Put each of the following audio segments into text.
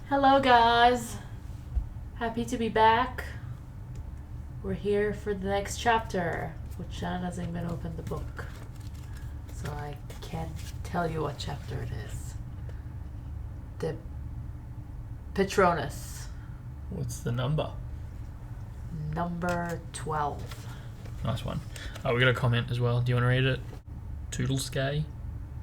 Hello, guys. Happy to be back. We're here for the next chapter, which Shannon hasn't even opened the book, so I can't tell you what chapter it is. The Patronus, What's the number? number 12. Nice one. Oh, we got a comment as well. Do you want to read it? Toodleskay?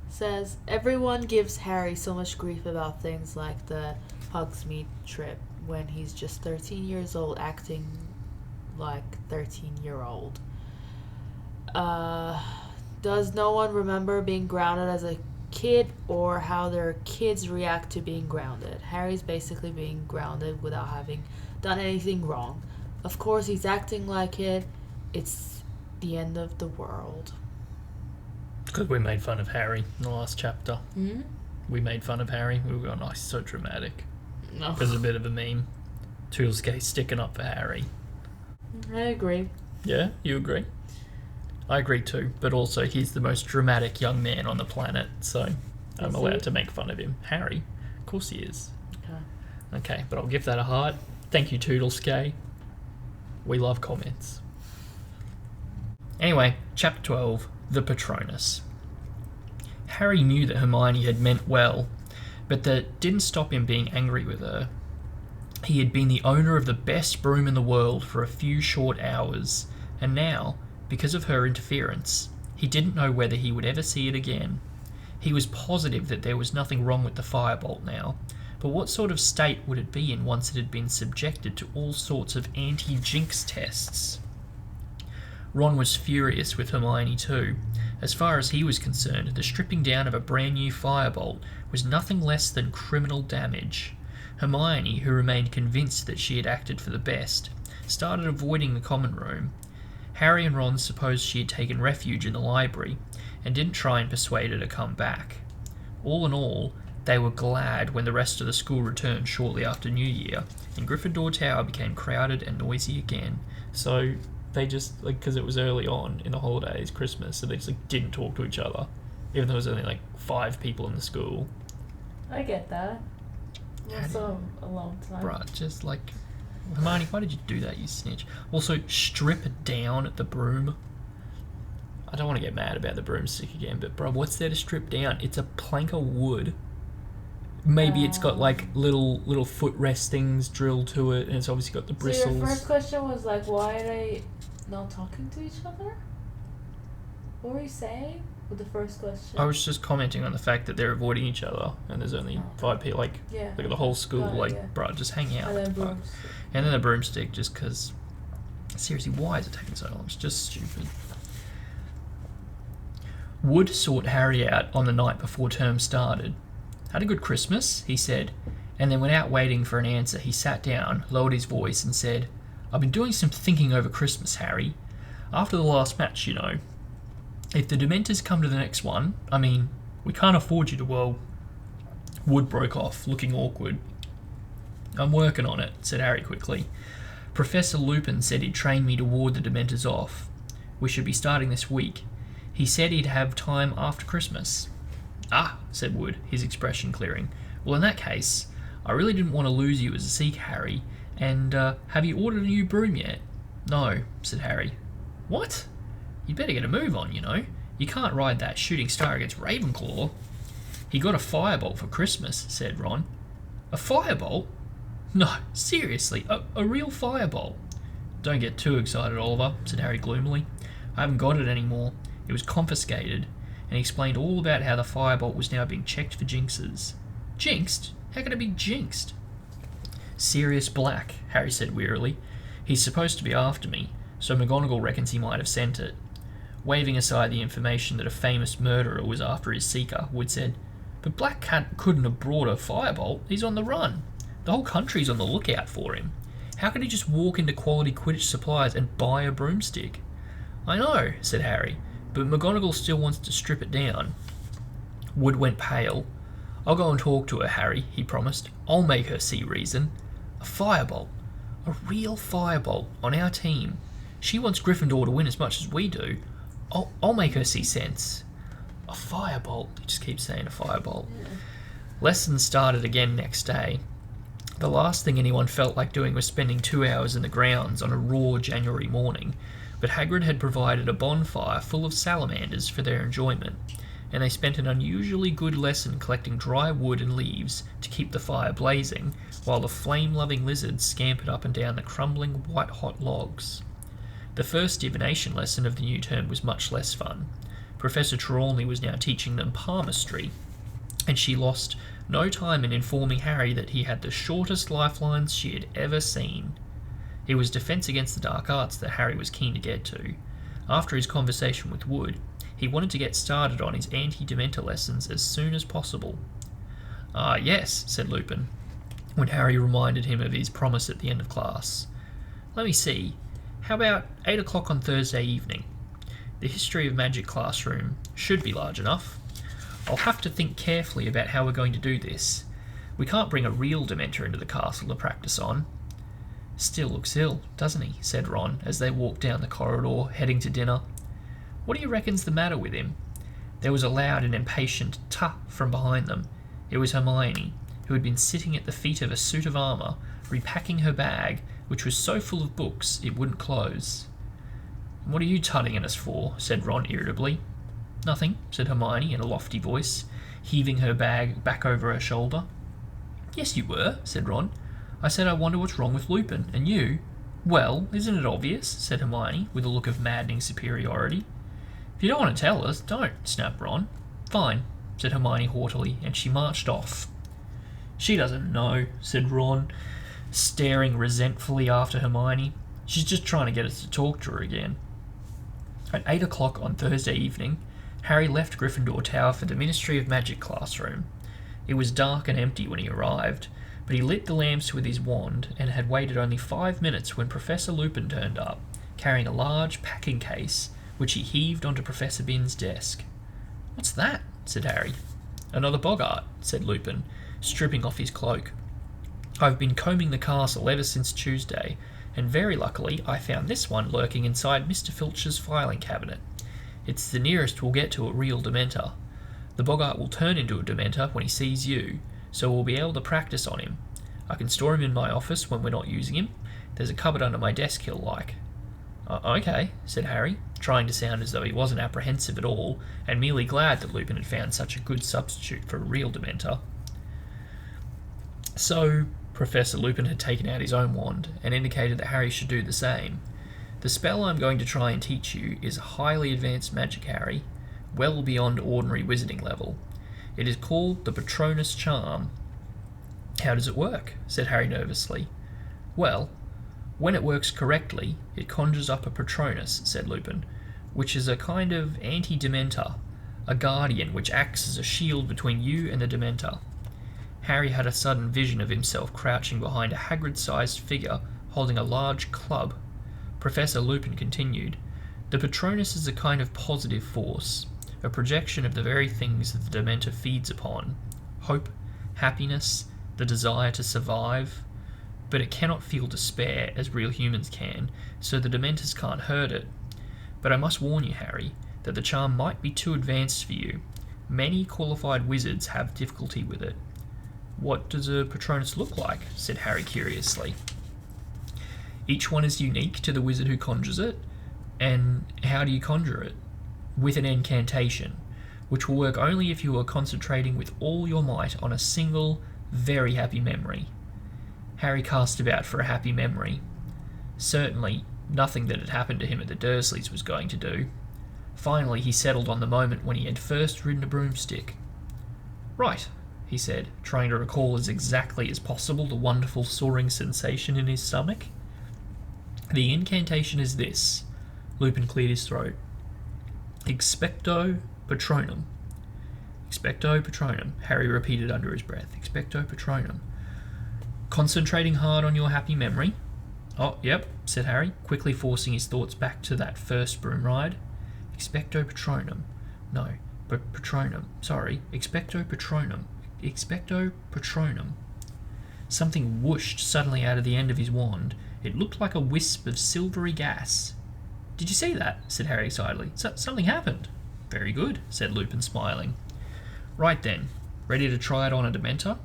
Says, everyone gives Harry so much grief about things like the Hogsmeade trip when he's just 13 years old acting like 13-year-old. Does no one remember being grounded as a kid or how their kids react to being grounded? Harry's basically being grounded without having done anything wrong. Of course, he's acting like it. It's the end of the world. Because we made fun of Harry in the last chapter. Hmm? We made fun of Harry. We were going, oh, he's so dramatic. No. There's a bit of a meme. Toodleskay sticking up for Harry. I agree. Yeah, you agree? I agree too, but also he's the most dramatic young man on the planet, so I'm Is allowed he? to make fun of him. Harry? Of course he is. Okay. Okay, but I'll give that a heart. Thank you, Toodleskay. We love comments. Anyway, chapter 12, The Patronus. Harry knew that Hermione had meant well, but that didn't stop him being angry with her. He had been the owner of the best broom in the world for a few short hours, and now, because of her interference, he didn't know whether he would ever see it again. He was positive that there was nothing wrong with the Firebolt now, but what sort of state would it be in once it had been subjected to all sorts of anti-jinx tests? Ron was furious with Hermione too. As far as he was concerned, the stripping down of a brand new Firebolt was nothing less than criminal damage. Hermione, who remained convinced that she had acted for the best, started avoiding the common room. Harry and Ron supposed she had taken refuge in the library, and didn't try and persuade her to come back. All in all, they were glad when the rest of the school returned shortly after New Year, and Gryffindor Tower became crowded and noisy again. So they just, because it was early on in the holidays, Christmas, so they just didn't talk to each other, even though there was only 5 people in the school. I get that. How Also, a long time. Bruh, just Hermione, why did you do that, you snitch? Also, strip down the broom. I don't want to get mad about the broomstick again, but bruh, what's there to strip down? It's a plank of wood. Maybe it's got little footrest things drilled to it, and it's obviously got the bristles. So your first question was why are they not talking to each other? What were you saying with the first question? I was just commenting on the fact that they're avoiding each other, and there's only 5 people. Yeah. Look at the whole school. Yeah. Bruh, just hang out. And then Fuck. brooms. And then the broomstick, just because. Seriously, why is it taking so long? It's just stupid. Wood sought Harry out on the night before term started. Had a good Christmas, he said, and then without waiting for an answer, he sat down, lowered his voice, and said, I've been doing some thinking over Christmas, Harry. After the last match, you know. If the Dementors come to the next one, we can't afford you to, Wood broke off, looking awkward. I'm working on it, said Harry quickly. Professor Lupin said he'd train me to ward the Dementors off. We should be starting this week. He said he'd have time after Christmas. Ah, said Wood, his expression clearing. Well, in that case, I really didn't want to lose you as a Sikh, Harry. And, have you ordered a new broom yet? No, said Harry. What? You'd better get a move on, you know. You can't ride that shooting star against Ravenclaw. He got a Firebolt for Christmas, said Ron. A Firebolt? No, seriously, a real Firebolt. Don't get too excited, Oliver, said Harry gloomily. I haven't got it anymore. It was confiscated. And he explained all about how the Firebolt was now being checked for jinxes. Jinxed? How can it be jinxed? Sirius Black, Harry said wearily. He's supposed to be after me, so McGonagall reckons he might have sent it. Waving aside the information that a famous murderer was after his seeker, Wood said, But Black Cat couldn't have brought a Firebolt. He's on the run. The whole country's on the lookout for him. How could he just walk into Quality Quidditch Supplies and buy a broomstick? I know, said Harry, but McGonagall still wants to strip it down. Wood went pale. I'll go and talk to her, Harry, he promised. I'll make her see reason. A Firebolt. A real Firebolt on our team. She wants Gryffindor to win as much as we do. I'll make her see sense. A Firebolt. He just keeps saying a Firebolt. Yeah. Lessons started again next day. The last thing anyone felt like doing was spending 2 hours in the grounds on a raw January morning, but Hagrid had provided a bonfire full of salamanders for their enjoyment, and they spent an unusually good lesson collecting dry wood and leaves to keep the fire blazing, while the flame-loving lizards scampered up and down the crumbling white-hot logs. The first divination lesson of the new term was much less fun. Professor Trelawney was now teaching them palmistry, and she lost no time in informing Harry that he had the shortest lifelines she had ever seen. It was Defence Against the Dark Arts that Harry was keen to get to. After his conversation with Wood, he wanted to get started on his anti-Dementor lessons as soon as possible. "Ah, yes," said Lupin, when Harry reminded him of his promise at the end of class. "Let me see. How about 8 o'clock on Thursday evening? The History of Magic classroom should be large enough. I'll have to think carefully about how we're going to do this. We can't bring a real Dementor into the castle to practice on." "Still looks ill, doesn't he?" said Ron, as they walked down the corridor, heading to dinner. "What do you reckon's the matter with him?" There was a loud and impatient "ta" from behind them. It was Hermione, who had been sitting at the feet of a suit of armour, repacking her bag, which was so full of books it wouldn't close. "What are you tutting at us for?" said Ron irritably. "Nothing," said Hermione in a lofty voice, heaving her bag back over her shoulder. "Yes, you were," said Ron. "I said I wonder what's wrong with Lupin, and you—" "Well, isn't it obvious?" said Hermione, with a look of maddening superiority. "If you don't want to tell us, don't," snapped Ron. "Fine," said Hermione haughtily, and she marched off. "She doesn't know," said Ron, staring resentfully after Hermione. "She's just trying to get us to talk to her again." At 8 o'clock on Thursday evening, Harry left Gryffindor Tower for the Ministry of Magic classroom. It was dark and empty when he arrived, but he lit the lamps with his wand and had waited only 5 minutes when Professor Lupin turned up, carrying a large packing case, which he heaved onto Professor Binns' desk. "What's that?" said Harry. "Another Boggart," said Lupin, stripping off his cloak. "I've been combing the castle ever since Tuesday, and very luckily I found this one lurking inside Mr. Filch's filing cabinet. It's the nearest we'll get to a real Dementor. The Boggart will turn into a Dementor when he sees you, so we'll be able to practice on him. I can store him in my office when we're not using him. There's a cupboard under my desk he'll like." "Okay," said Harry, trying to sound as though he wasn't apprehensive at all, and merely glad that Lupin had found such a good substitute for a real Dementor. So, Professor Lupin had taken out his own wand and indicated that Harry should do the same. "The spell I'm going to try and teach you is highly advanced magic, Harry, well beyond ordinary wizarding level. It is called the Patronus charm." "How does it work?" said Harry nervously. "Well, when it works correctly, it conjures up a Patronus," said Lupin, "which is a kind of anti-Dementor, a guardian which acts as a shield between you and the Dementor." Harry had a sudden vision of himself crouching behind a Hagrid-sized figure holding a large club. Professor Lupin continued, "The Patronus is a kind of positive force, a projection of the very things that the Dementor feeds upon: hope, happiness, the desire to survive. But it cannot feel despair as real humans can, so the Dementors can't hurt it. But I must warn you, Harry, that the charm might be too advanced for you. Many qualified wizards have difficulty with it." "What does a Patronus look like?" said Harry curiously. "Each one is unique to the wizard who conjures it. And how do you conjure it?" "With an incantation, which will work only if you are concentrating with all your might on a single, very happy memory." Harry cast about for a happy memory. Certainly, nothing that had happened to him at the Dursleys was going to do. Finally, he settled on the moment when he had first ridden a broomstick. "Right," he said, trying to recall as exactly as possible the wonderful soaring sensation in his stomach. "The incantation is this." Lupin cleared his throat. "Expecto Patronum." "Expecto Patronum," Harry repeated under his breath. "Expecto Patronum. Concentrating hard on your happy memory." "Oh, yep," said Harry, quickly forcing his thoughts back to that first broom ride. "Expecto Patronum. No, but Patronum. Sorry, Expecto Patronum. Expecto Patronum." Something whooshed suddenly out of the end of his wand. It looked like a wisp of silvery gas. "Did you see that?" said Harry excitedly. "Something happened." "Very good," said Lupin, smiling. "Right then, ready to try it on a Dementor?"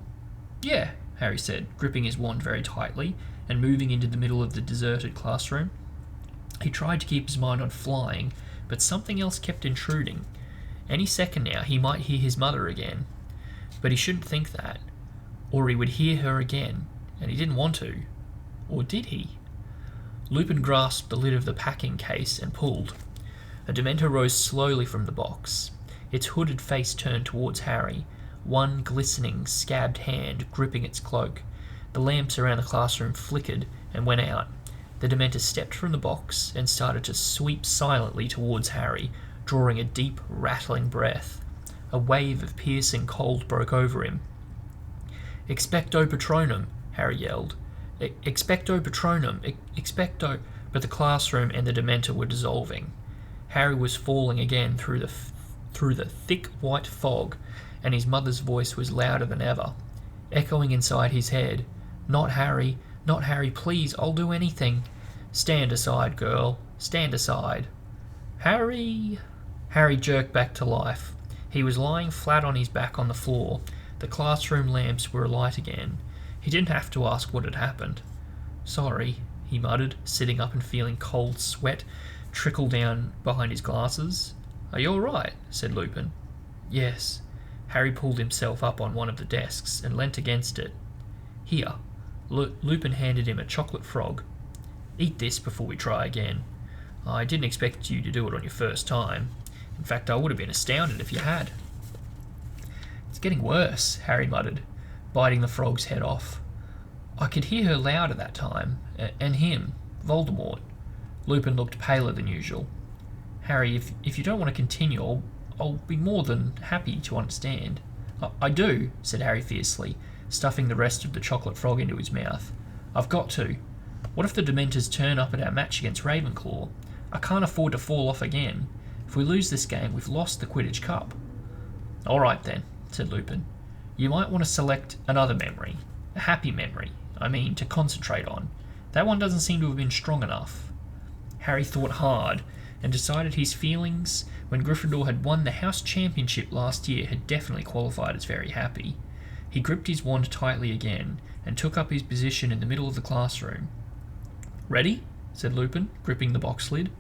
"Yeah, Harry said, gripping his wand very tightly and moving into the middle of the deserted classroom. He tried to keep his mind on flying, but something else kept intruding. Any second now he might hear his mother again. But he shouldn't think that. Or he would hear her again, and he didn't want to. Or did he? Lupin grasped the lid of the packing case and pulled. A Dementor rose slowly from the box, its hooded face turned towards Harry, one glistening, scabbed hand gripping its cloak. The lamps around the classroom flickered and went out. The Dementor stepped from the box and started to sweep silently towards Harry, drawing a deep, rattling breath. A wave of piercing cold broke over him. "Expecto Patronum," Harry yelled. "Expecto Patronum, expecto..." But the classroom and the Dementor were dissolving. Harry was falling again through the thick white fog, and his mother's voice was louder than ever, echoing inside his head. Not Harry, please, I'll do anything. Stand aside, girl, stand aside." "Harry!" Harry jerked back to life. He was lying flat on his back on the floor. The classroom lamps were alight again. He didn't have to ask what had happened. "Sorry," he muttered, sitting up and feeling cold sweat trickle down behind his glasses. "Are you all right?" said Lupin. "Yes." Harry pulled himself up on one of the desks and leant against it. "Here." Lupin handed him a chocolate frog. "Eat this before we try again. I didn't expect you to do it on your first time. In fact, I would have been astounded if you had." "It's getting worse," Harry muttered, biting the frog's head off. "I could hear her louder that time, and him, Voldemort." Lupin looked paler than usual. "Harry, if you don't want to continue, I'll be more than happy to understand." I do," said Harry fiercely, stuffing the rest of the chocolate frog into his mouth. "I've got to. What if the Dementors turn up at our match against Ravenclaw? I can't afford to fall off again. If we lose this game, we've lost the Quidditch Cup." "All right then," said Lupin. "You might want to select another memory. A happy memory, to concentrate on. That one doesn't seem to have been strong enough." Harry thought hard and decided his feelings when Gryffindor had won the House Championship last year had definitely qualified as very happy. He gripped his wand tightly again and took up his position in the middle of the classroom. "Ready?" said Lupin, gripping the box lid.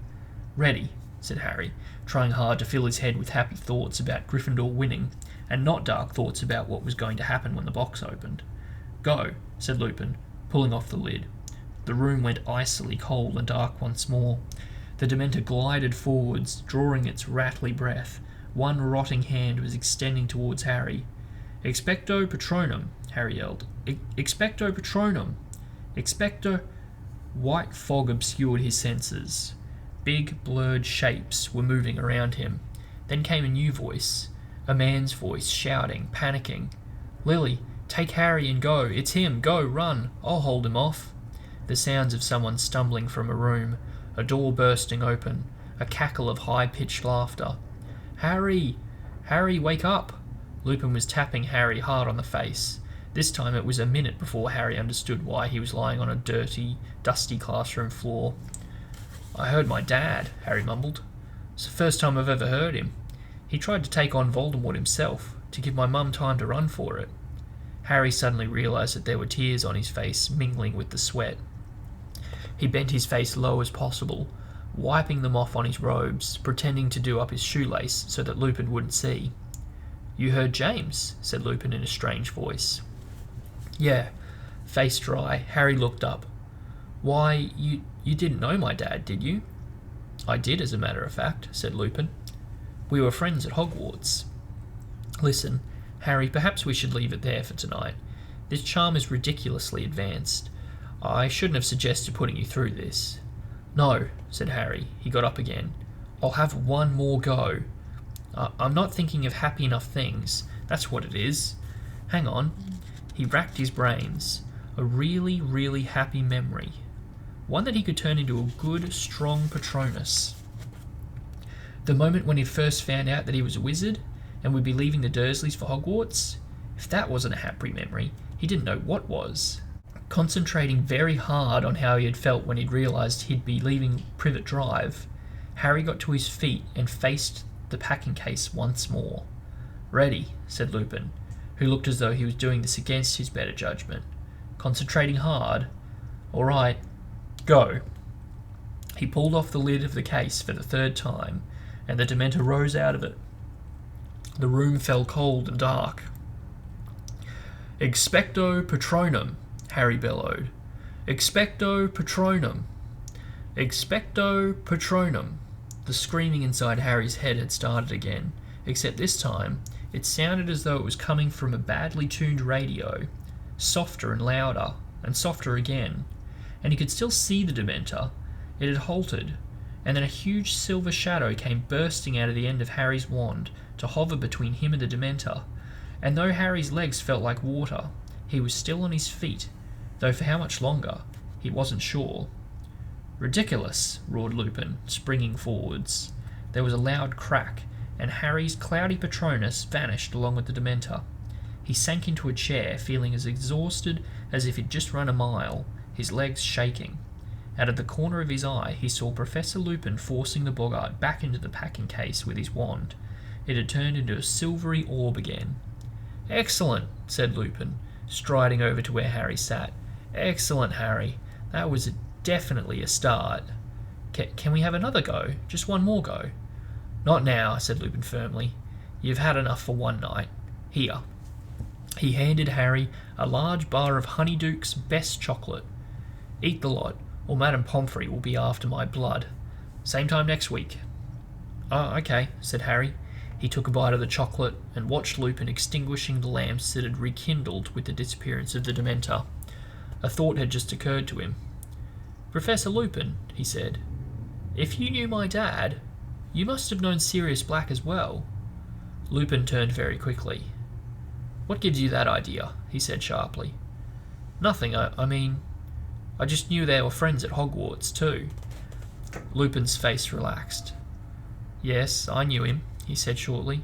"Ready," said Harry, trying hard to fill his head with happy thoughts about Gryffindor winning, and not dark thoughts about what was going to happen when the box opened. "Go," said Lupin, pulling off the lid. The room went icily cold and dark once more. The Dementor glided forwards, drawing its rattly breath. One rotting hand was extending towards Harry. "Expecto Patronum," Harry yelled. "Expecto Patronum! Expecto..." White fog obscured his senses. Big, blurred shapes were moving around him. Then came a new voice, a man's voice, shouting, panicking. "Lily, take Harry and go. It's him. Go, run. I'll hold him off." The sounds of someone stumbling from a room, a door bursting open, a cackle of high-pitched laughter. "Harry! Harry, wake up!" Lupin was tapping Harry hard on the face. This time it was a minute before Harry understood why he was lying on a dirty, dusty classroom floor. "I heard my dad," Harry mumbled. "It's the first time I've ever heard him. He tried to take on Voldemort himself, to give my mum time to run for it." Harry suddenly realised that there were tears on his face, mingling with the sweat. He bent his face low as possible, wiping them off on his robes, pretending to do up his shoelace so that Lupin wouldn't see. "You heard James," said Lupin in a strange voice. "Yeah." Face dry, Harry looked up. "Why, you didn't know my dad, did you?" "I did, as a matter of fact," said Lupin. "We were friends at Hogwarts." "Listen, Harry, perhaps we should leave it there for tonight. This charm is ridiculously advanced. I shouldn't have suggested putting you through this." "No," said Harry. He got up again. "I'll have one more go. I'm not thinking of happy enough things. That's what it is. Hang on." He racked his brains. A really, really happy memory. One that he could turn into a good, strong Patronus. The moment when he'd first found out that he was a wizard and would be leaving the Dursleys for Hogwarts. If that wasn't a happy memory, he didn't know what was. Concentrating very hard on how he had felt when he'd realised he'd be leaving Privet Drive, Harry got to his feet and faced the packing case once more. "Ready," said Lupin, who looked as though he was doing this against his better judgment. Concentrating hard. "All right, go." He pulled off the lid of the case for the third time, and the Dementor rose out of it. The room fell cold and dark. "Expecto Patronum," Harry bellowed. "Expecto Patronum. Expecto Patronum." The screaming inside Harry's head had started again, except this time it sounded as though it was coming from a badly tuned radio, softer and softer again, and he could still see the Dementor. It had halted, and then a huge silver shadow came bursting out of the end of Harry's wand to hover between him and the Dementor, and though Harry's legs felt like water, he was still on his feet, though for how much longer, he wasn't sure. "Ridiculous!" roared Lupin, springing forwards. There was a loud crack, and Harry's cloudy Patronus vanished along with the Dementor. He sank into a chair, feeling as exhausted as if he'd just run a mile, his legs shaking. Out of the corner of his eye, he saw Professor Lupin forcing the boggart back into the packing case with his wand. It had turned into a silvery orb again. "Excellent," said Lupin, striding over to where Harry sat. "Excellent, Harry. That was definitely a start. Can we have another go? Just one more go?" "Not now," said Lupin firmly. "You've had enough for one night. Here." He handed Harry a large bar of Honeyduke's best chocolate. "Eat the lot, or Madame Pomfrey will be after my blood. Same time next week." "Oh, okay," said Harry. He took a bite of the chocolate and watched Lupin extinguishing the lamps that had rekindled with the disappearance of the Dementor. A thought had just occurred to him. "Professor Lupin," he said, "if you knew my dad, you must have known Sirius Black as well." Lupin turned very quickly. "What gives you that idea?" he said sharply. "Nothing, I mean, I just knew they were friends at Hogwarts, too." Lupin's face relaxed. "Yes, I knew him," he said shortly.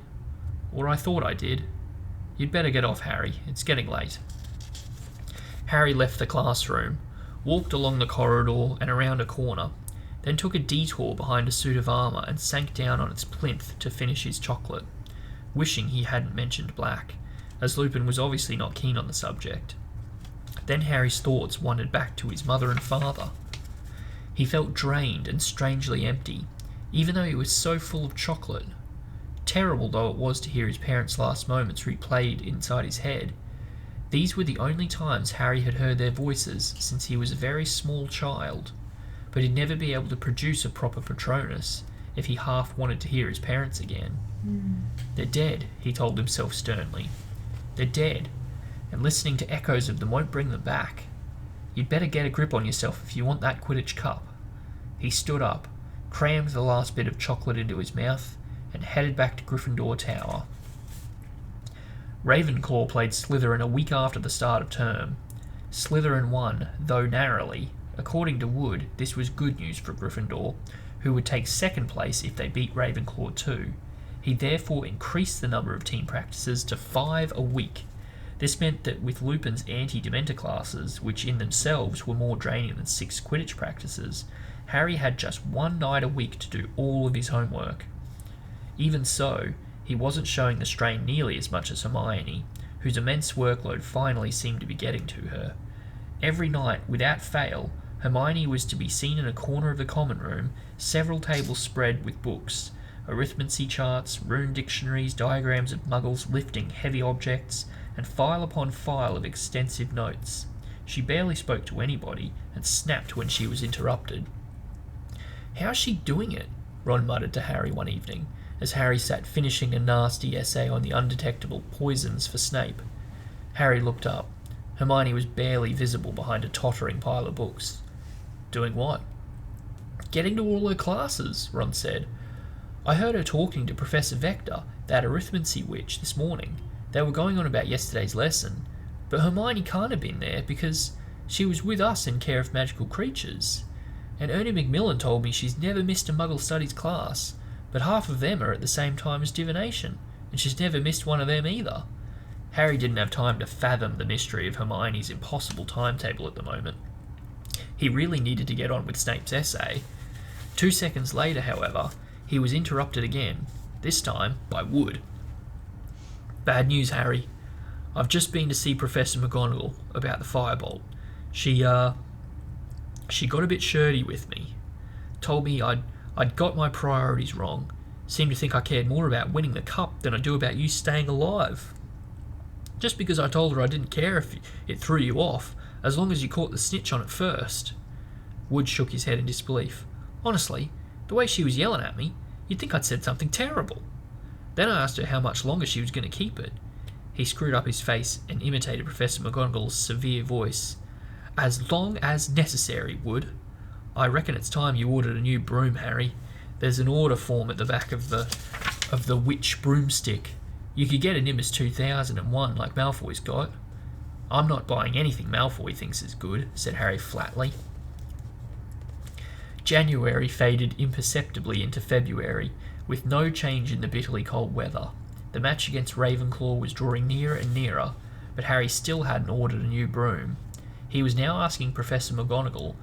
"Or I thought I did. You'd better get off, Harry. It's getting late." Harry left the classroom, walked along the corridor and around a corner, then took a detour behind a suit of armour and sank down on its plinth to finish his chocolate, wishing he hadn't mentioned Black, as Lupin was obviously not keen on the subject. Then Harry's thoughts wandered back to his mother and father. He felt drained and strangely empty, even though he was so full of chocolate. Terrible though it was to hear his parents' last moments replayed inside his head, these were the only times Harry had heard their voices since he was a very small child, but he'd never be able to produce a proper Patronus if he half wanted to hear his parents again. "They're dead," he told himself sternly. "They're dead, and listening to echoes of them won't bring them back. You'd better get a grip on yourself if you want that Quidditch cup." He stood up, crammed the last bit of chocolate into his mouth, and headed back to Gryffindor Tower. Ravenclaw played Slytherin a week after the start of term. Slytherin won, though narrowly. According to Wood, this was good news for Gryffindor, who would take second place if they beat Ravenclaw too. He therefore increased the number of team practices to 5 a week. This meant that with Lupin's anti-Dementor classes, which in themselves were more draining than 6 Quidditch practices, Harry had just one night a week to do all of his homework. Even so, he wasn't showing the strain nearly as much as Hermione, whose immense workload finally seemed to be getting to her. Every night, without fail, Hermione was to be seen in a corner of the common room, several tables spread with books, arithmancy charts, rune dictionaries, diagrams of muggles lifting heavy objects, and file upon file of extensive notes. She barely spoke to anybody, and snapped when she was interrupted. "How's she doing it?" Ron muttered to Harry one evening, as Harry sat finishing a nasty essay on the undetectable poisons for Snape. Harry looked up. Hermione was barely visible behind a tottering pile of books. "Doing what?" "Getting to all her classes," Ron said. "I heard her talking to Professor Vector, that arithmancy witch, this morning. They were going on about yesterday's lesson, but Hermione can't have been there because she was with us in Care of Magical Creatures. And Ernie Macmillan told me she's never missed a Muggle Studies class, but half of them are at the same time as Divination, and she's never missed one of them either." Harry didn't have time to fathom the mystery of Hermione's impossible timetable at the moment. He really needed to get on with Snape's essay. 2 seconds later, however, he was interrupted again, this time by Wood. "Bad news, Harry. I've just been to see Professor McGonagall about the Firebolt. She got a bit shirty with me. Told me I'd got my priorities wrong. Seemed to think I cared more about winning the cup than I do about you staying alive. Just because I told her I didn't care if it threw you off, as long as you caught the snitch on it first. Wood shook his head in disbelief. Honestly, the way she was yelling at me, you'd think I'd said something terrible. Then I asked her how much longer she was going to keep it. He screwed up his face and imitated Professor McGonagall's severe voice. As long as necessary, Wood. I reckon it's time you ordered a new broom, Harry. There's an order form at the back of the witch broomstick. You could get a Nimbus 2001 like Malfoy's got. I'm not buying anything Malfoy thinks is good, said Harry flatly. January faded imperceptibly into February, with no change in the bitterly cold weather. The match against Ravenclaw was drawing nearer and nearer, but Harry still hadn't ordered a new broom. He was now asking Professor McGonagall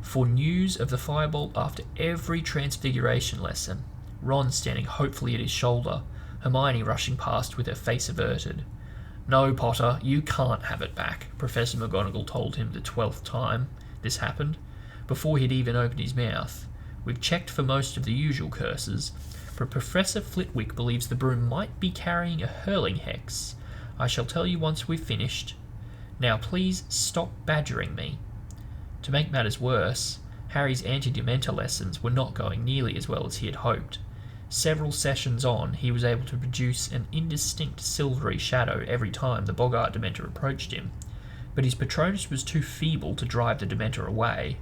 for news of the Firebolt after every Transfiguration lesson, Ron standing hopefully at his shoulder, Hermione rushing past with her face averted. No, Potter, you can't have it back, Professor McGonagall told him the 12th time this happened, before he'd even opened his mouth. We've checked for most of the usual curses, but Professor Flitwick believes the broom might be carrying a hurling hex. I shall tell you once we've finished. Now please stop badgering me. To make matters worse, Harry's anti-Dementor lessons were not going nearly as well as he had hoped. Several sessions on, he was able to produce an indistinct silvery shadow every time the Boggart Dementor approached him, but his Patronus was too feeble to drive the Dementor away.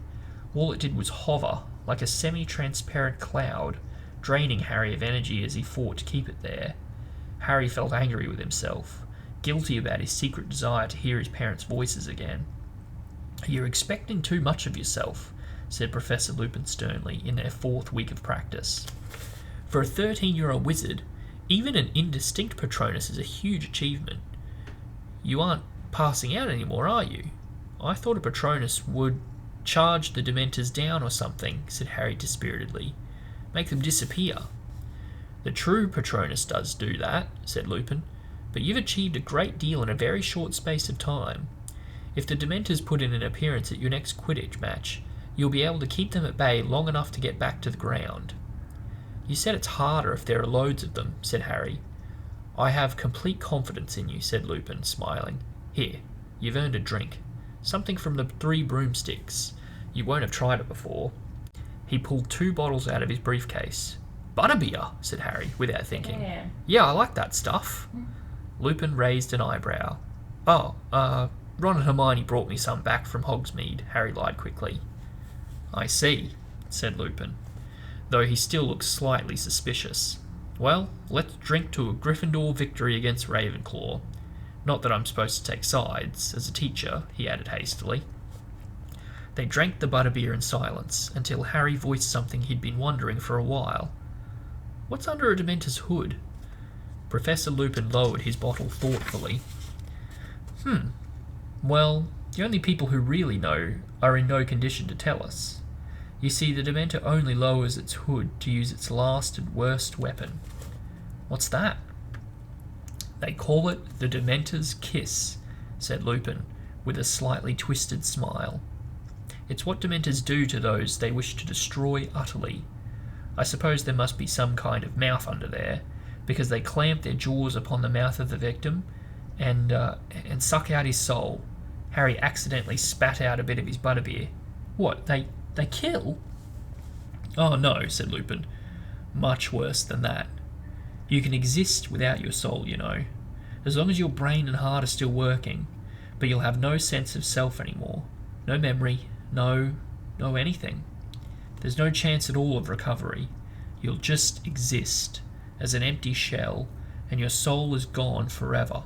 All it did was hover, like a semi-transparent cloud, draining Harry of energy as he fought to keep it there. Harry felt angry with himself, guilty about his secret desire to hear his parents' voices again. You're expecting too much of yourself, said Professor Lupin sternly in their 4th week of practice. For a 13-year-old wizard, even an indistinct Patronus is a huge achievement. You aren't passing out anymore, are you? I thought a Patronus would charge the Dementors down or something, said Harry dispiritedly. Make them disappear. The true Patronus does do that, said Lupin, but you've achieved a great deal in a very short space of time. If the Dementors put in an appearance at your next Quidditch match, you'll be able to keep them at bay long enough to get back to the ground. You said it's harder if there are loads of them, said Harry. I have complete confidence in you, said Lupin, smiling. Here, you've earned a drink. Something from the 3 broomsticks. You won't have tried it before. He pulled 2 bottles out of his briefcase. Butterbeer, said Harry, without thinking. Yeah, I like that stuff. Lupin raised an eyebrow. Oh, Ron and Hermione brought me some back from Hogsmeade, Harry lied quickly. I see, said Lupin, though he still looked slightly suspicious. Well, let's drink to a Gryffindor victory against Ravenclaw. Not that I'm supposed to take sides, as a teacher, he added hastily. They drank the butterbeer in silence, until Harry voiced something he'd been wondering for a while. What's under a Dementor's hood? Professor Lupin lowered his bottle thoughtfully. Well, the only people who really know are in no condition to tell us. You see, the Dementor only lowers its hood to use its last and worst weapon. What's that? They call it the Dementor's kiss, said Lupin, with a slightly twisted smile. It's what Dementors do to those they wish to destroy utterly. I suppose there must be some kind of mouth under there, because they clamp their jaws upon the mouth of the victim and suck out his soul. Harry accidentally spat out a bit of his butterbeer. What, they kill? Oh no, said Lupin. Much worse than that. You can exist without your soul, you know, as long as your brain and heart are still working, but you'll have no sense of self anymore. No memory, no anything. There's no chance at all of recovery. You'll just exist as an empty shell, and your soul is gone forever.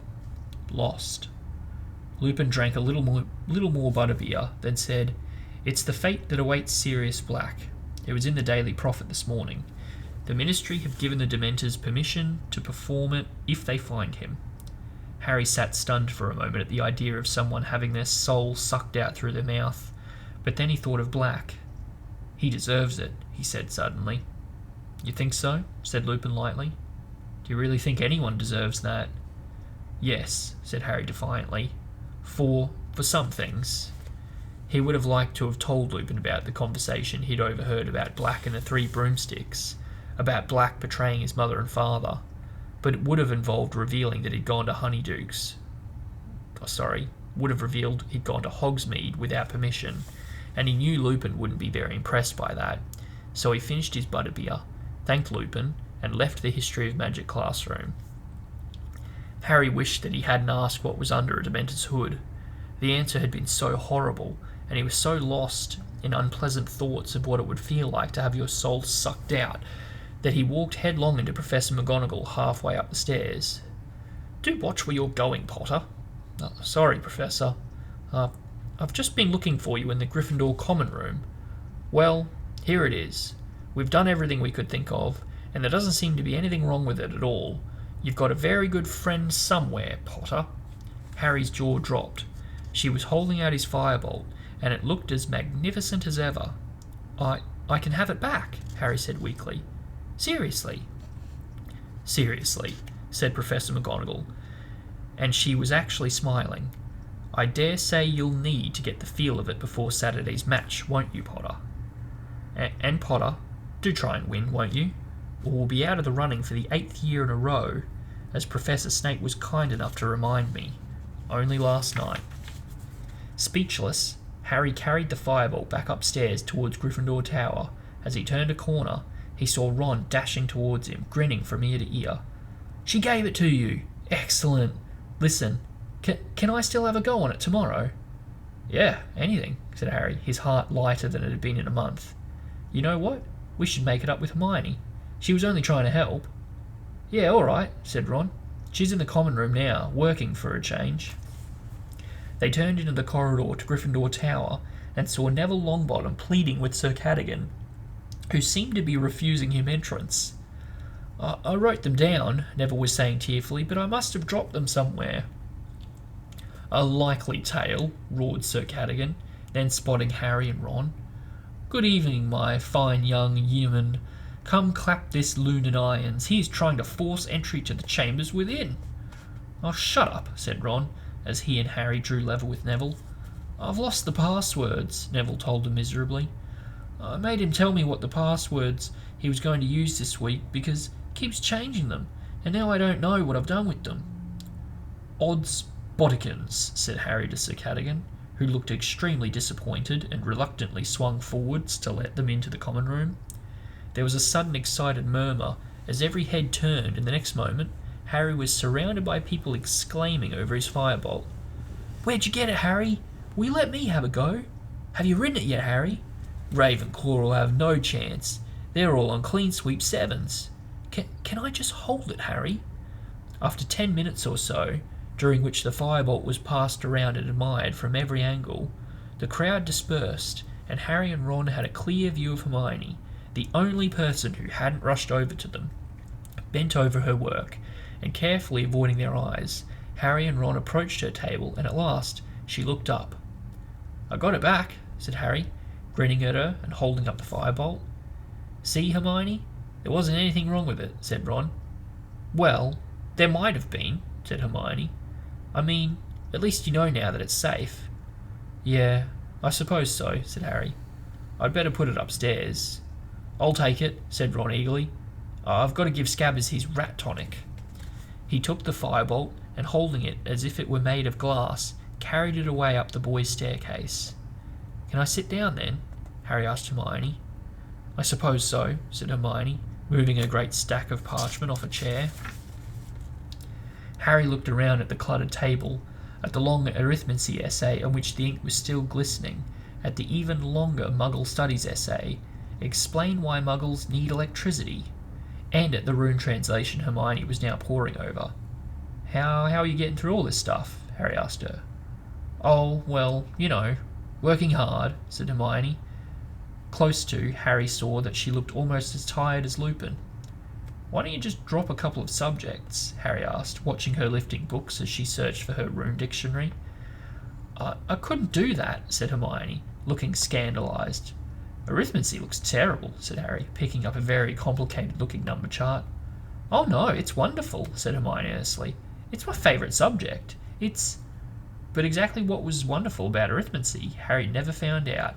Lost. Lupin drank a little more butterbeer, then said, It's the fate that awaits Sirius Black. It was in the Daily Prophet this morning. The Ministry have given the Dementors permission to perform it if they find him. Harry sat stunned for a moment at the idea of someone having their soul sucked out through their mouth, but then he thought of Black. He deserves it, he said suddenly. You think so? Said Lupin lightly. Do you really think anyone deserves that? Yes, said Harry defiantly. For some things. He would have liked to have told Lupin about the conversation he'd overheard about Black and the Three Broomsticks, about Black betraying his mother and father, but it would have involved revealing that he'd gone to Honeydukes. Would have revealed he'd gone to Hogsmeade without permission, and he knew Lupin wouldn't be very impressed by that, so he finished his butterbeer, thanked Lupin, and left the History of Magic classroom. Harry wished that he hadn't asked what was under a Dementor's hood. The answer had been so horrible, and he was so lost in unpleasant thoughts of what it would feel like to have your soul sucked out, that he walked headlong into Professor McGonagall halfway up the stairs. "Do watch where you're going, Potter." "Sorry, Professor. I've just been looking for you in the Gryffindor common room." "Well, here it is. We've done everything we could think of, and there doesn't seem to be anything wrong with it at all. You've got a very good friend somewhere, Potter." Harry's jaw dropped. She was holding out his firebolt, and it looked as magnificent as ever. I can have it back," Harry said weakly. "Seriously." "Seriously," said Professor McGonagall, and she was actually smiling. "I dare say you'll need to get the feel of it before Saturday's match, won't you, Potter? And Potter, do try and win, won't you? Or we'll be out of the running for the 8th year in a row, as Professor Snape was kind enough to remind me, only last night." Speechless, Harry carried the firebolt back upstairs towards Gryffindor Tower. As he turned a corner, he saw Ron dashing towards him, grinning from ear to ear. "She gave it to you! Excellent! Listen, can I still have a go on it tomorrow?" "Yeah, anything," said Harry, his heart lighter than it had been in a month. "You know what? We should make it up with Hermione. She was only trying to help." "Yeah, all right," said Ron. "She's in the common room now, working for a change." They turned into the corridor to Gryffindor Tower and saw Neville Longbottom pleading with Sir Cadogan, who seemed to be refusing him entrance. I wrote them down," Neville was saying tearfully, "but I must have dropped them somewhere." "A likely tale," roared Sir Cadogan, then spotting Harry and Ron. "Good evening, my fine young yeoman. Come clap this loon in irons. He is trying to force entry to the chambers within." "Oh, shut up," said Ron, as he and Harry drew level with Neville. "I've lost the passwords," Neville told him miserably. "I made him tell me what the passwords he was going to use this week because he keeps changing them, and now I don't know what I've done with them." "Odds bodikins," said Harry to Sir Cadogan, who looked extremely disappointed and reluctantly swung forwards to let them into the common room. There was a sudden excited murmur as every head turned, and the next moment Harry was surrounded by people exclaiming over his firebolt. "Where'd you get it, Harry? Will you let me have a go? Have you ridden it yet, Harry? Ravenclaw will have no chance. They're all on clean sweep 7s. Can I just hold it, Harry?" After 10 minutes or so, during which the firebolt was passed around and admired from every angle, the crowd dispersed, and Harry and Ron had a clear view of Hermione, the only person who hadn't rushed over to them. Bent over her work, and carefully avoiding their eyes, Harry and Ron approached her table, and at last she looked up. "I got it back," said Harry, grinning at her and holding up the firebolt. "See, Hermione? There wasn't anything wrong with it," said Ron. "Well, there might have been," said Hermione. "I mean, at least you know now that it's safe." "Yeah, I suppose so," said Harry. "I'd better put it upstairs." "I'll take it," said Ron eagerly. "I've got to give Scabbers his rat tonic." He took the firebolt and, holding it as if it were made of glass, carried it away up the boys' staircase. "Can I sit down then?" Harry asked Hermione. "I suppose so," said Hermione, moving a great stack of parchment off a chair. Harry looked around at the cluttered table, at the long arithmancy essay on which the ink was still glistening, at the even longer Muggle Studies essay, Explain Why Muggles Need Electricity, and at the rune translation Hermione was now poring over. How are you getting through all this stuff?" Harry asked her. "Oh, well, you know, working hard," said Hermione. Close to, Harry saw that she looked almost as tired as Lupin. "Why don't you just drop a couple of subjects?" Harry asked, watching her lifting books as she searched for her rune dictionary. I couldn't do that," said Hermione, looking scandalised. "Arithmancy looks terrible," said Harry, picking up a very complicated-looking number chart. "Oh no, it's wonderful," said Hermione earnestly. It's my favourite subject. But exactly what was wonderful about arithmancy, Harry never found out.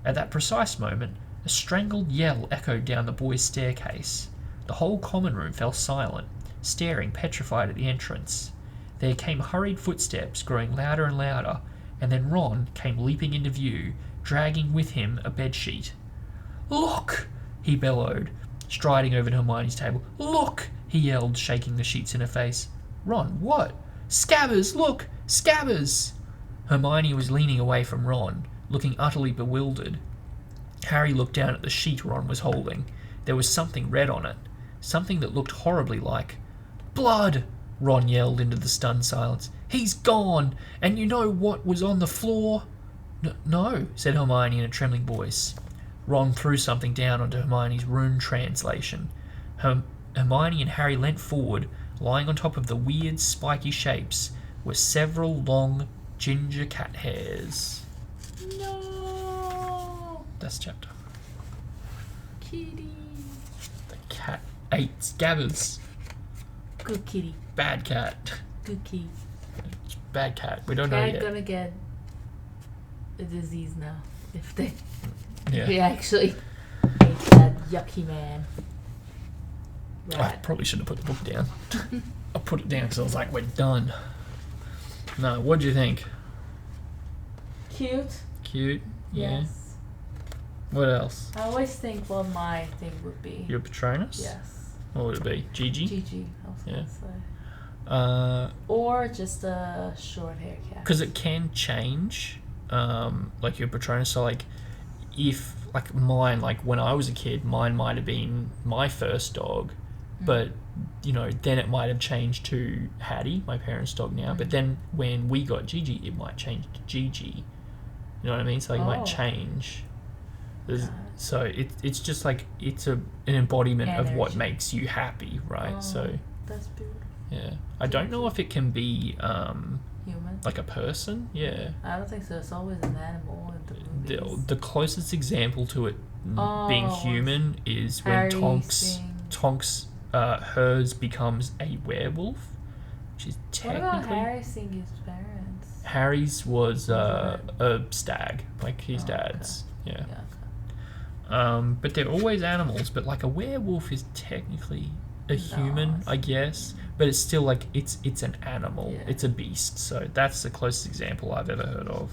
At that precise moment, a strangled yell echoed down the boys' staircase. The whole common room fell silent, staring petrified at the entrance. There came hurried footsteps, growing louder and louder, and then Ron came leaping into view, dragging with him a bedsheet. "Look!" he bellowed, striding over to Hermione's table. "Look!" he yelled, shaking the sheets in her face. "Ron, what?" "Scabbers, look! Scabbers!" Hermione was leaning away from Ron, looking utterly bewildered. Harry looked down at the sheet Ron was holding. There was something red on it, something that looked horribly like blood. Ron yelled into the stunned silence. "He's gone! And you know what was on the floor?" No, said Hermione in a trembling voice. Ron threw something down onto Hermione's rune translation. Hermione and Harry leant forward. Lying on top of the weird, spiky shapes were several long ginger cat hairs. No! That's chapter. Kitty. The cat ate Scabbers. Good kitty. Bad cat. Good kitty. Bad cat. We don't know Cat yet. gonna get a disease now if they Yeah. actually ate that yucky man. I Rat. probably shouldn't have put the book down. I put it down because I was like, we're done. No, what'd you think? Cute. Cute? Yeah. Yes. What else? I always think what my thing would be. Your Patronus? Yes. What would it be? Gigi? Gigi, I was gonna say. Uh, Or just a short hair cat. because it can change, like your Patronus. So like, if like mine, like when I was a kid, mine might have been my first dog, but you know, then it might have changed to Hattie, my parents' dog now. But then when we got Gigi, it might change to Gigi. You know what I mean? So like, it might change. So it's just like it's an embodiment of what Energy. makes you happy, right? Oh, So that's beautiful. yeah, I don't know if it can be Human? like a person. Yeah, I don't think so. It's always an animal in the movies. the closest example to it being Oh, human is when Harry Tonks hers becomes a werewolf, which is What about technically Harry seeing his parents? Harry's was a stag, like his Oh, dad's. Yeah. Yeah. But they're always animals. But like a werewolf is technically a human, it's- I guess. But it's still like it's an animal. Yeah. It's a beast. So that's the closest example I've ever heard of.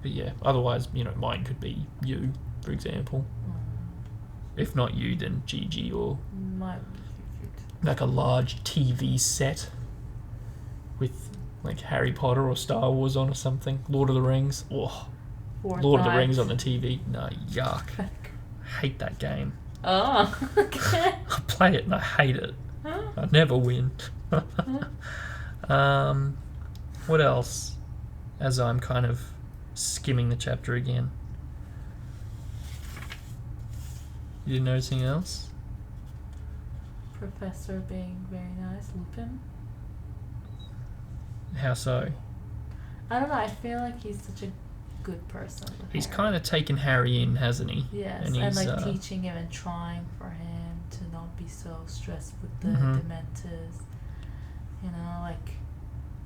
But yeah, otherwise, you know, mine could be you, for example. If not you, then Gigi, or Might be cute. like a large TV set with like Harry Potter or Star Wars on or something. Lord of the Rings. Oh, Lord of the Rings on the TV. No, yuck. Hate that game. Oh, okay. I play it and I hate it. Huh? I never win. What else? As I'm kind of skimming the chapter again. You didn't know anything else? Professor being very nice. Lupin. How so? I don't know. I feel like he's such a good person. with He's Harry. kind of taken Harry in, hasn't he? Yes, And and, he's, like teaching him and trying for him to not be so stressed with the Mhm. Dementors. You know, like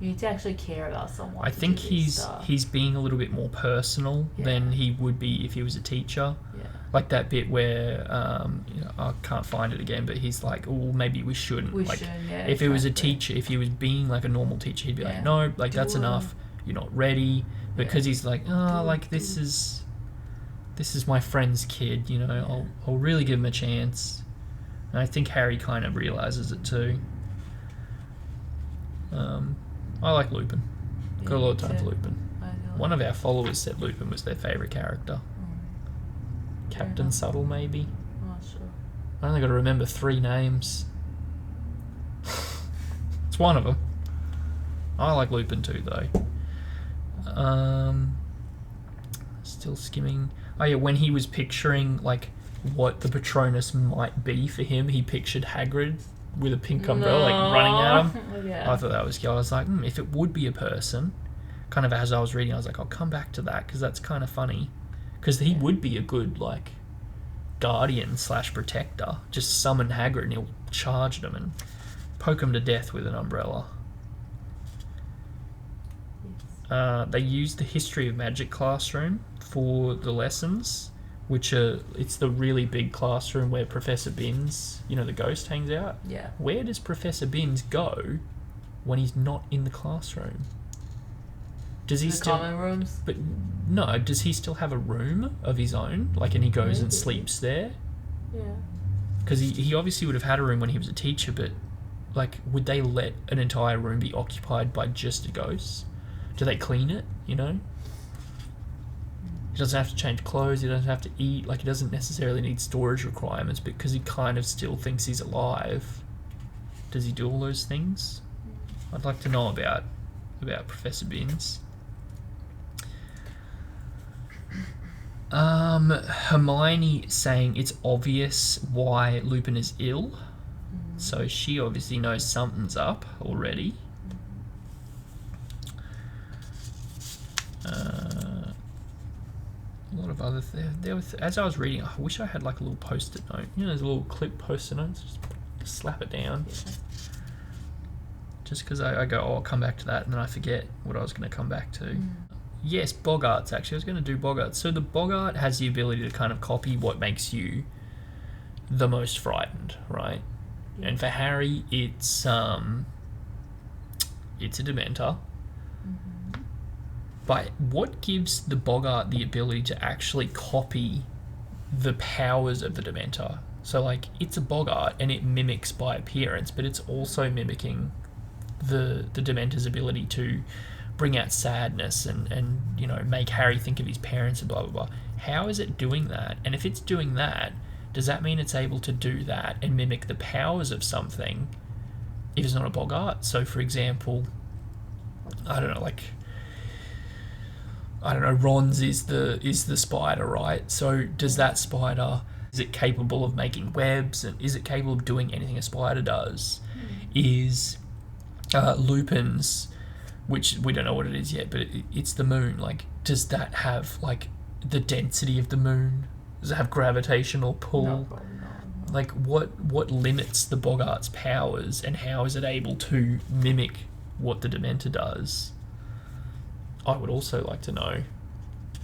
you need to actually care about someone. I to think do these stuff. he's being a little bit more personal than Yeah. he would be if he was a teacher. Yeah. Like that bit where you know, I can't find it again, but he's like, "Oh, maybe we shouldn't." We like, should, yeah. if it was a exactly. teacher, if he was being like a normal teacher, he'd be like, Yeah. "No, like Do that's it. enough. You're not ready." Because he's like, "Oh, Do like it, this do it." is my friend's kid. You know, Yeah. I'll really give him a chance." And I think Harry kind of realizes it too. I like Lupin. Got a lot of time for Lupin. I do One like- of our followers said Lupin was their favourite character. Captain enough. Subtle, maybe. Not sure. I only got to remember 3 names. It's one of them. I like Lupin too, though. Still skimming. Oh yeah, when he was picturing like what the Patronus might be for him, he pictured Hagrid with a pink umbrella, like running at him. Yeah. I thought that was cute. I was like, if it would be a person, kind of as I was reading, I was like, I'll come back to that because that's kind of funny. Because he would be a good like guardian / protector. Just summon Hagrid and he'll charge them and poke them to death with an umbrella. Yes. They used the history of magic classroom for the lessons, which it's the really big classroom where Professor Binns, the ghost, hangs out. Yeah. Where does Professor Binns go when he's not in the classroom? Does he The still? common rooms. But no, does he still have a room of his own? And he goes and Maybe. sleeps there? Yeah. Because he obviously would have had a room when he was a teacher, but would they let an entire room be occupied by just a ghost? Do they clean it? He doesn't have to change clothes. He doesn't have to eat. He doesn't necessarily need storage requirements because he kind of still thinks he's alive. Does he do all those things? I'd like to know about Professor Binns. Hermione saying it's obvious why Lupin is ill. So she obviously knows something's up already. A lot of other things. As I was reading, I wish I had a little post-it note. There's a little clip post-it notes. Just slap it down. Yeah. Just because I go, I'll come back to that, and then I forget what I was going to come back to. Yes, Boggarts, actually. I was going to do Boggarts. So the Boggart has the ability to kind of copy what makes you the most frightened, right? Yeah. And for Harry, it's a Dementor. But what gives the Boggart the ability to actually copy the powers of the Dementor? So, it's a Boggart, and it mimics by appearance, but it's also mimicking the Dementor's ability to bring out sadness and make Harry think of his parents and blah, blah, blah. How is it doing that? And if it's doing that, does that mean it's able to do that and mimic the powers of something if it's not a Boggart? So, for example, Ron's is the spider, right? So does that spider, is it capable of making webs, and is it capable of doing anything a spider does? Is Lupin's, which we don't know what it is yet, but it's the moon. Does that have the density of the moon? Does it have gravitational pull? No, What limits the Boggart's powers, and how is it able to mimic what the Dementor does? I would also like to know.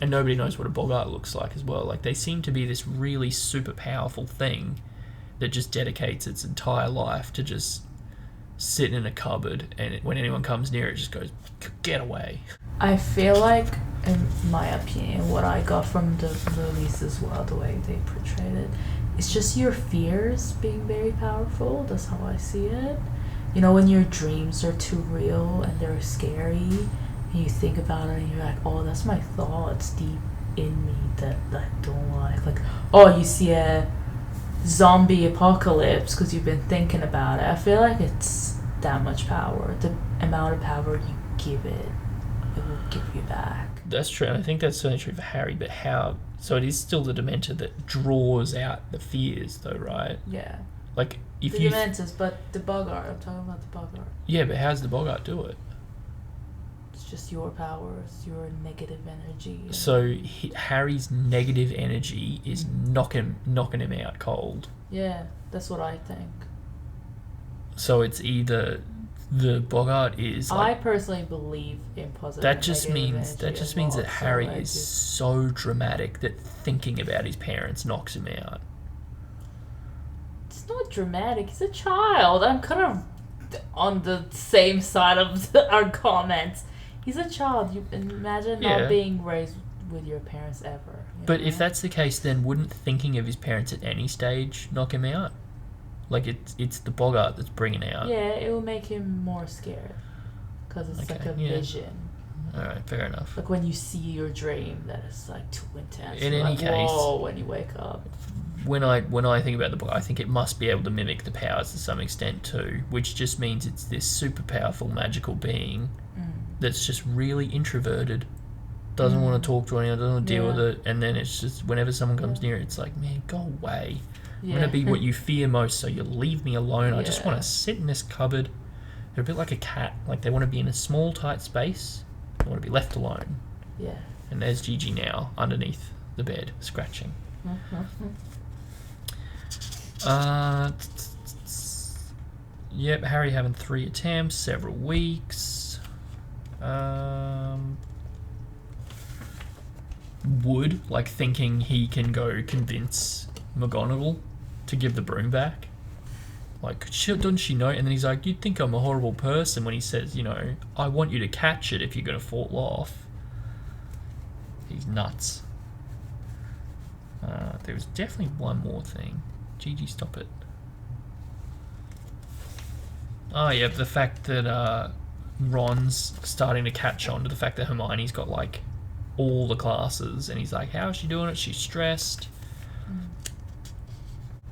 And nobody knows what a Boggart looks like as well. They seem to be this really super powerful thing that just dedicates its entire life to just sit in a cupboard, and when anyone comes near it just goes, get away. I feel like, in my opinion, what I got from the movies as well, the way they portrayed it, it's just your fears being very powerful. That's how I see it. When your dreams are too real and they're scary, and you think about it and you're like, oh, that's my thoughts deep in me that I don't like. You see a zombie apocalypse because you've been thinking about it. I feel like it's that much power. The amount of power you give it will give you back. That's true. I think that's certainly true for Harry, but how... So it is still the Dementor that draws out the fears, though, right? Yeah. If the you... Dementors, but the Boggart. I'm talking about the Boggart. Yeah, but how does the Boggart do it? It's just your powers, your negative energy. So Harry's negative energy is knocking him out cold. Yeah, that's what I think. So it's either the Boggart is... I personally believe in positive. That just means that Harry is just... so dramatic that thinking about his parents knocks him out. It's not dramatic. He's a child. I'm kind of on the same side of our comments. He's a child. You imagine not being raised with your parents ever. But if that's the case, then wouldn't thinking of his parents at any stage knock him out? It's the Boggart that's bringing out. Yeah, it will make him more scared because it's a vision. All right, fair enough. When you see your dream that is too intense. In any case, whoa, when you wake up. When I think about the book, I think it must be able to mimic the powers to some extent too, which just means it's this super powerful magical being that's just really introverted, doesn't want to talk to anyone, doesn't want to deal with it, and then it's just whenever someone comes near it, it's like, man, go away. I'm going to be what you fear most, so you leave me alone. I just want to sit in this cupboard. They're a bit like a cat. They want to be in a small, tight space. They want to be left alone. Yeah. And there's Gigi now, underneath the bed, scratching. Yep, Harry having 3 attempts, several weeks. Wood, like, thinking he can go convince McGonagall to give the broom back. Like, doesn't she know? And then he's like, you'd think I'm a horrible person when he says, you know, I want you to catch it if you're going to fall off. He's nuts. There was definitely one more thing. Gigi, stop it. Oh, yeah, the fact that Ron's starting to catch on to the fact that Hermione's got, like, all the classes, and he's like, how is she doing it? She's stressed.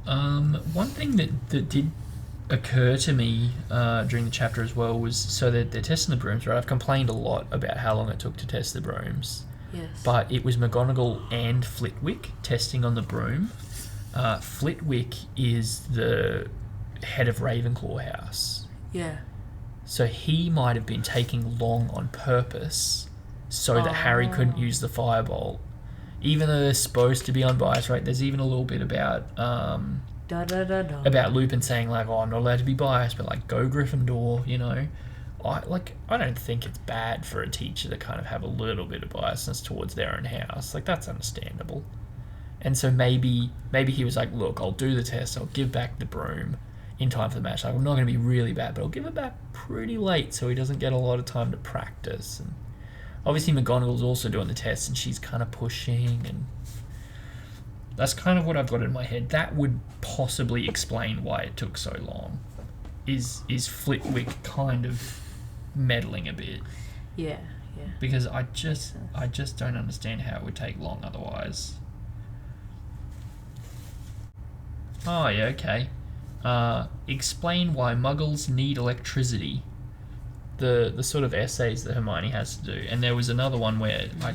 One thing that did occur to me during the chapter as well was, so that they're testing the brooms, right? I've complained a lot about how long it took to test the brooms. Yes. But it was McGonagall and Flitwick testing on the broom. Flitwick is the head of Ravenclaw House. Yeah. So he might have been taking long on purpose so that Harry couldn't use the Firebolt. Even though they're supposed to be unbiased, right? There's even a little bit about about Lupin saying, like, oh, I'm not allowed to be biased, but, like, go Gryffindor, you know? I don't think it's bad for a teacher to kind of have a little bit of biasness towards their own house. Like, that's understandable. And so maybe he was like, look, I'll do the test, I'll give back the broom in time for the match. Like, I'm not going to be really bad, but I'll give it back pretty late so he doesn't get a lot of time to practice. And obviously McGonagall's also doing the test, and she's kind of pushing, and that's kind of what I've got in my head. That would possibly explain why it took so long. Is Flitwick kind of meddling a bit? Yeah. Because I just don't understand how it would take long otherwise. Oh yeah, okay. Explain why Muggles need electricity. The sort of essays that Hermione has to do, and there was another one where I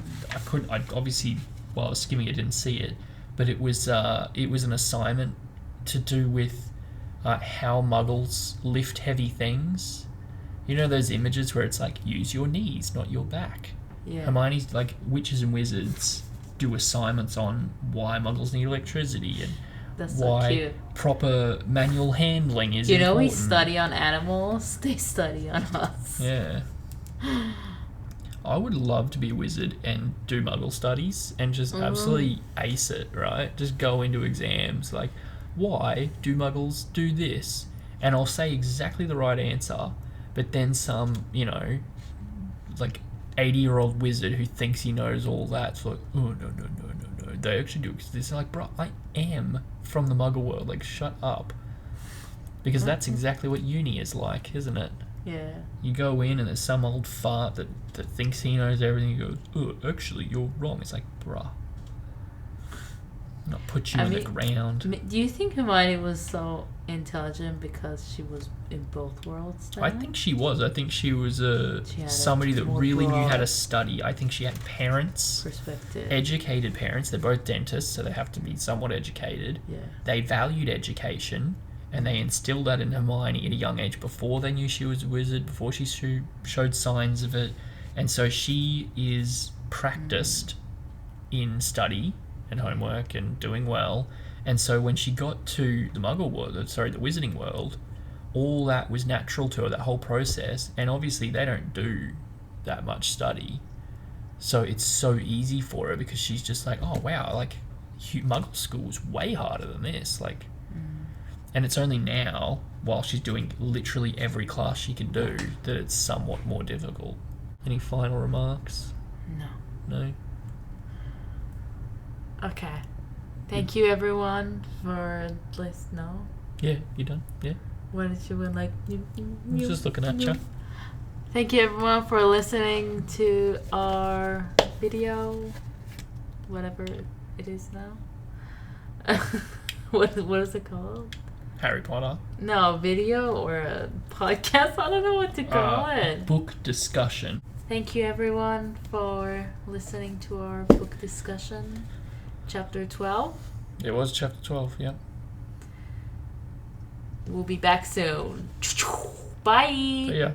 obviously, while I was skimming it, didn't see it, but it was an assignment to do with how Muggles lift heavy things. You know those images where it's like, use your knees, not your back. Yeah. Hermione's like, witches and wizards do assignments on why Muggles need electricity and That's so why cute. proper manual handling is You know, important. we study on animals, they study on us. Yeah. I would love to be a wizard and do Muggle studies and just absolutely ace it, right? Just go into exams like, why do Muggles do this? And I'll say exactly the right answer, but then some, you know, like 80-year-old wizard who thinks he knows all that's like, oh, no. They actually do it because this. Like, bro, I am from the Muggle world. Like, shut up. Because that's exactly what uni is like, isn't it? Yeah. You go in and there's some old fart that thinks he knows everything. He goes, oh, actually, you're wrong. It's like, bruh. Not put you in the ground. Do you think Hermione was so intelligent because she was in both worlds then? I think she was. I think she was somebody that more really knew how broad to study. I think she had parents, perspective. educated parents. They're both dentists, so they have to be somewhat educated. Yeah. They valued education, and they instilled that in Hermione at a young age before they knew she was a wizard, before she showed signs of it. And so she is practiced in study and homework and doing well. And so when she got to the Muggle world, the Wizarding world, all that was natural to her, that whole process. And obviously they don't do that much study. So it's so easy for her because she's just like, oh wow, like Muggle school is way harder than this. Like, and it's only now, while she's doing literally every class she can do, that it's somewhat more difficult. Any final remarks? No? Okay. Thank you, everyone, for listening. No? Yeah, you done? Yeah. Why did you win like... I was just looking at you. Thank you, everyone, for listening to our video. Whatever it is now. What is it called? Harry Potter. No, video or a podcast? I don't know what to call it. Book discussion. Thank you, everyone, for listening to our book discussion. Chapter 12. It was chapter 12, yeah. We'll be back soon. Bye. So, yeah.